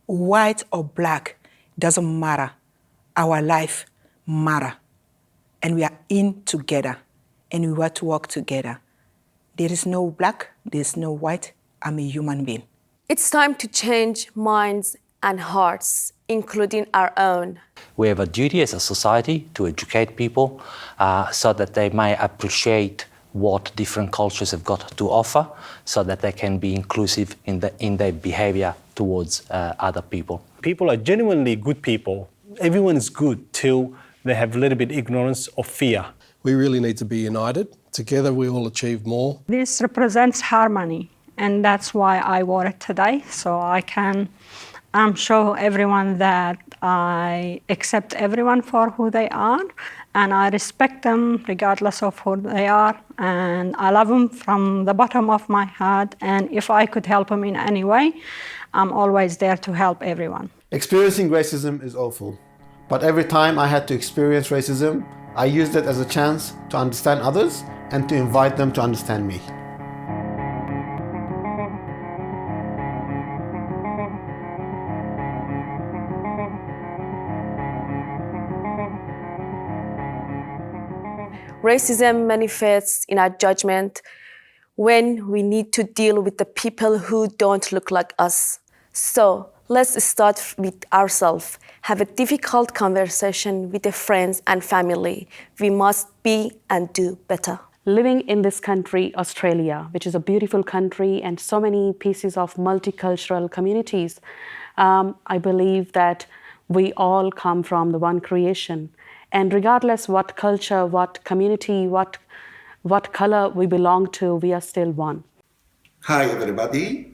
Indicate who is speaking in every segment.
Speaker 1: white or black, doesn't matter. Our life matter. And we are in together. And we want to work together. There is no black, there is no white. I'm a human being.
Speaker 2: It's time to change minds and hearts, including our own.
Speaker 3: We have a duty as a society to educate people so that they may appreciate what different cultures have got to offer, so that they can be inclusive in their behaviour towards other people.
Speaker 4: People are genuinely good people. Everyone is good till they have a little bit of ignorance or fear.
Speaker 5: We really need to be united. Together we all achieve more.
Speaker 6: This represents harmony, and that's why I wore it today, so I can show everyone that I accept everyone for who they are, and I respect them regardless of who they are, and I love them from the bottom of my heart, and if I could help them in any way, I'm always there to help everyone.
Speaker 7: Experiencing racism is awful, but every time I had to experience racism, I used it as a chance to understand others and to invite them to understand me.
Speaker 2: Racism manifests in our judgment when we need to deal with the people who don't look like us. So let's start with ourselves. Have a difficult conversation with the friends and family. We must be and do better.
Speaker 8: Living in this country, Australia, which is a beautiful country and so many pieces of multicultural communities, I believe that we all come from the one creation. And regardless what culture, what community, what color we belong to, we are still one.
Speaker 9: Hi everybody.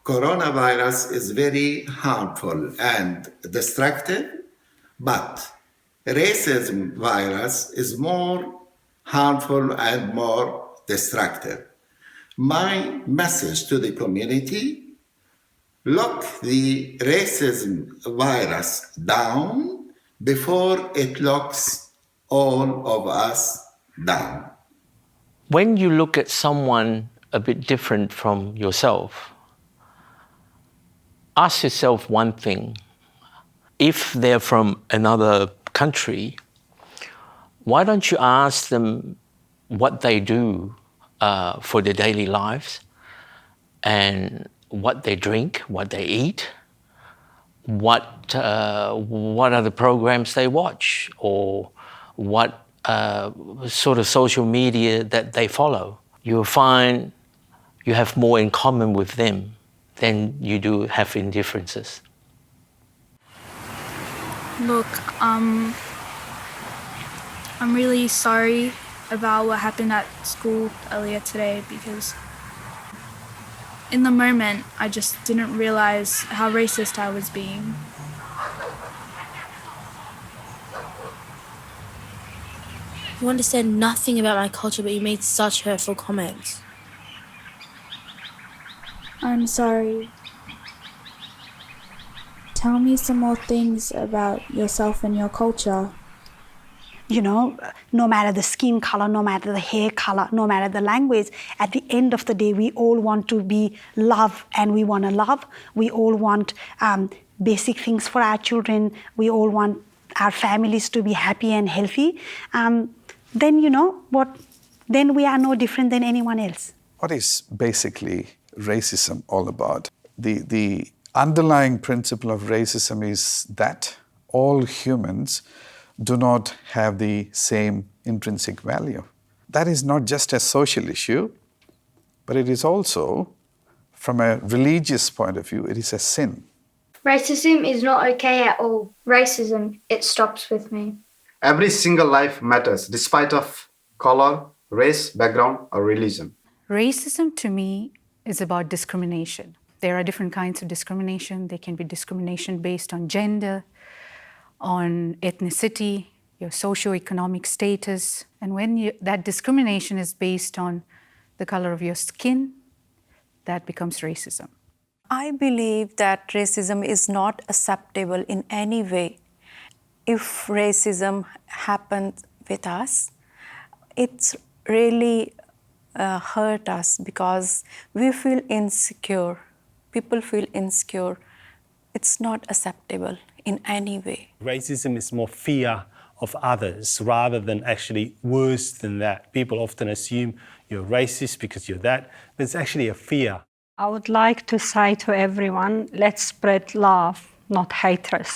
Speaker 9: Coronavirus is very harmful and destructive, but racism virus is more harmful and more destructive. My message to the community, lock the racism virus down before it locks all of us down.
Speaker 3: When you look at someone a bit different from yourself, ask yourself one thing. If they're from another country, why don't you ask them what they do for their daily lives and what they drink, what they eat, what are the programs they watch, or what sort of social media that they follow. You'll find you have more in common with them than you do have in differences.
Speaker 10: Look, I'm really sorry about what happened at school earlier today, because in the moment, I just didn't realize how racist I was being.
Speaker 11: You understand nothing about my culture, but you made such hurtful comments.
Speaker 10: I'm sorry. Tell me some more things about yourself and your culture.
Speaker 12: You know, no matter the skin color, no matter the hair color, no matter the language, at the end of the day, we all want to be loved, and we want to love. We all want basic things for our children. We all want our families to be happy and healthy. Then you know what? Then we are no different than anyone else.
Speaker 13: What is basically racism all about? The underlying principle of racism is that all humans do not have the same intrinsic value. That is not just a social issue, but it is also, from a religious point of view, it is a sin.
Speaker 14: Racism is not okay at all. Racism, it stops with me.
Speaker 7: Every single life matters, despite of color, race, background, or religion.
Speaker 15: Racism to me is about discrimination. There are different kinds of discrimination. There can be discrimination based on gender, on ethnicity, your socioeconomic status. And when that discrimination is based on the color of your skin, that becomes racism.
Speaker 16: I believe that racism is not acceptable in any way. If racism happens with us, it's really hurt us because we feel insecure. People feel insecure It's not acceptable in any way.
Speaker 4: Racism is more fear of others rather than actually worse than that. People often assume you're racist because you're that, but it's actually a fear.
Speaker 6: I would like to say to everyone, let's spread love, not hatred,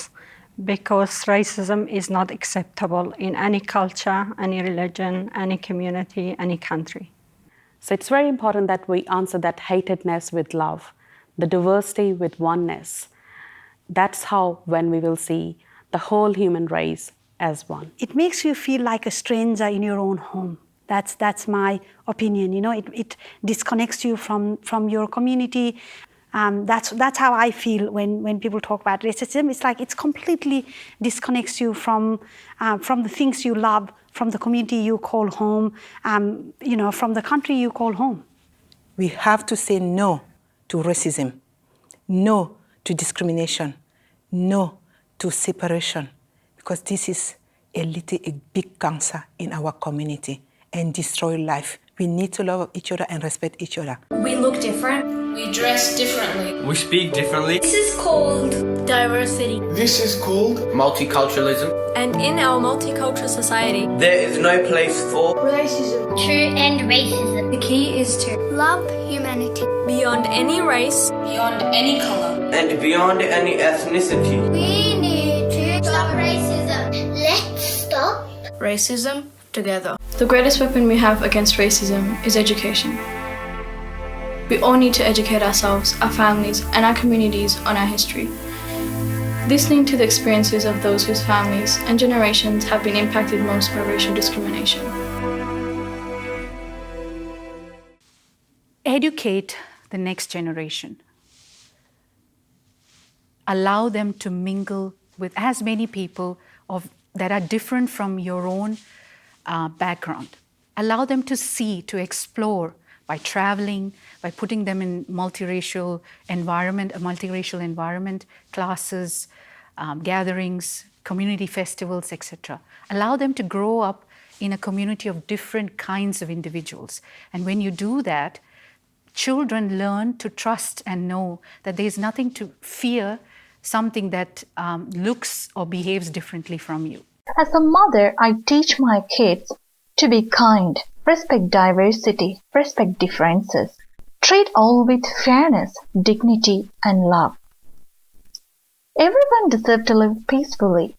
Speaker 6: because racism is not acceptable in any culture, any religion, any community, any country.
Speaker 8: So it's very important that we answer that hatedness with love, the diversity with oneness. That's how when we will see the whole human race as one.
Speaker 12: It makes you feel like a stranger in your own home. That's my opinion. You know, it disconnects you from your community. That's how I feel when people talk about racism. It's like it completely disconnects you from the things you love, from the community you call home, from the country you call home.
Speaker 1: We have to say no to racism, no to discrimination, no to separation, because this is a big cancer in our community and destroy life. We need to love each other and respect each other.
Speaker 17: We look different. We dress differently.
Speaker 18: We speak differently.
Speaker 17: This is called diversity.
Speaker 18: This is called multiculturalism.
Speaker 17: And in our multicultural society,
Speaker 18: there is no place for
Speaker 14: racism. True and racism.
Speaker 17: The key is to
Speaker 14: love humanity.
Speaker 17: Beyond any race,
Speaker 18: beyond any color, and beyond any ethnicity.
Speaker 14: We need to stop racism. Let's stop
Speaker 17: racism together. The greatest weapon we have against racism is education. We all need to educate ourselves, our families, and our communities on our history. Listening to the experiences of those whose families and generations have been impacted most by racial discrimination.
Speaker 15: Educate the next generation. Allow them to mingle with as many people that are different from your own background. Allow them to see, to explore by traveling, by putting them in multiracial environment, classes, gatherings, community festivals, etc. Allow them to grow up in a community of different kinds of individuals. And when you do that, children learn to trust and know that there is nothing to fear something that looks or behaves differently from you.
Speaker 19: As a mother, I teach my kids to be kind, respect diversity, respect differences, treat all with fairness, dignity, and love. Everyone deserves to live peacefully.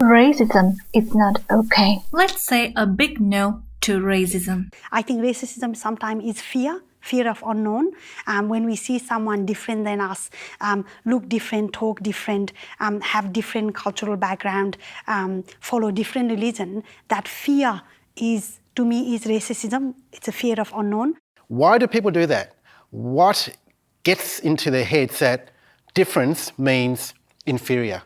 Speaker 19: Racism is not okay.
Speaker 17: Let's say a big no to racism.
Speaker 12: I think racism sometimes is fear of unknown. When we see someone different than us, look different, talk different, have different cultural background, follow different religion, that fear is, to me, is racism. It's a fear of unknown.
Speaker 20: Why do people do that? What gets into their heads that difference means inferior?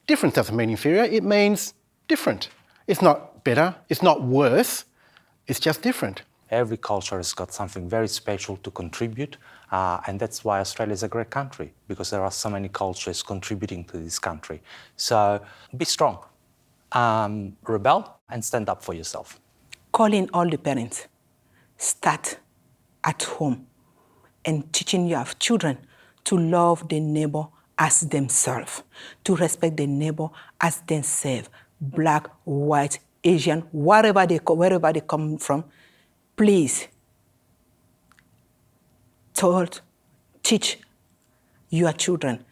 Speaker 20: Difference doesn't mean inferior, it means different. It's not better, it's not worse, it's just different.
Speaker 21: Every culture has got something very special to contribute, and that's why Australia is a great country, because there are so many cultures contributing to this country. So be strong, rebel, and stand up for yourself.
Speaker 1: Call in all the parents. Start at home and teaching your children to love the neighbor as themselves, to respect the neighbor as themselves, black, white, Asian, wherever they come from. Please, teach your children,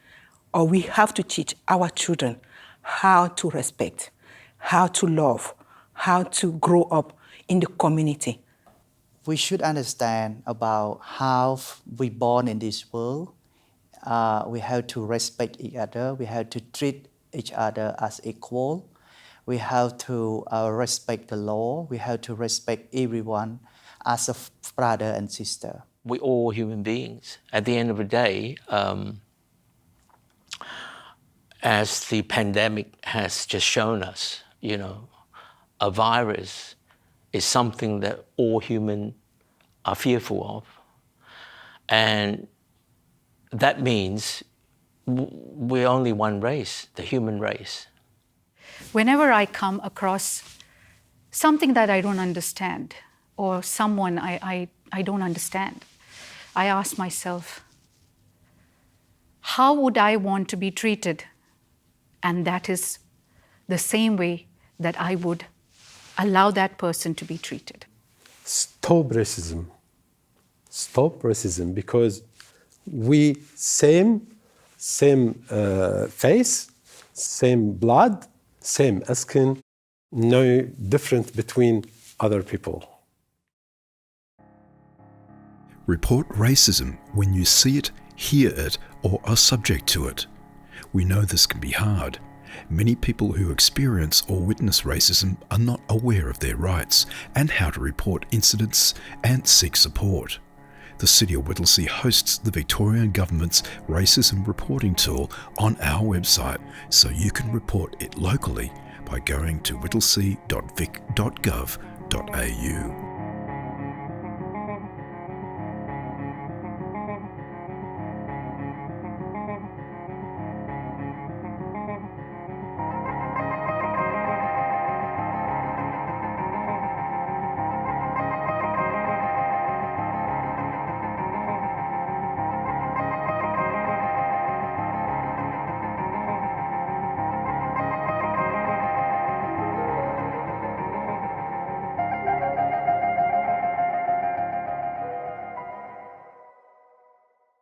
Speaker 1: or we have to teach our children how to respect, how to love, how to grow up in the community.
Speaker 22: We should understand about how we born in this world. We have to respect each other. We have to treat each other as equal. We have to respect the law. We have to respect everyone as a brother and sister.
Speaker 3: We're all human beings. At the end of the day, as the pandemic has just shown us, a virus is something that all humans are fearful of. And that means we're only one race, the human race.
Speaker 15: Whenever I come across something that I don't understand, or someone I don't understand, I ask myself, how would I want to be treated? And that is the same way that I would allow that person to be treated.
Speaker 4: Stop racism. Stop racism, because we same face, same blood, same skin, no difference between other people.
Speaker 2: Report racism when you see it, hear it, or are subject to it. We know this can be hard. Many people who experience or witness racism are not aware of their rights and how to report incidents and seek support. The City of Whittlesea hosts the Victorian Government's racism reporting tool on our website, so you can report it locally by going to whittlesea.vic.gov.au.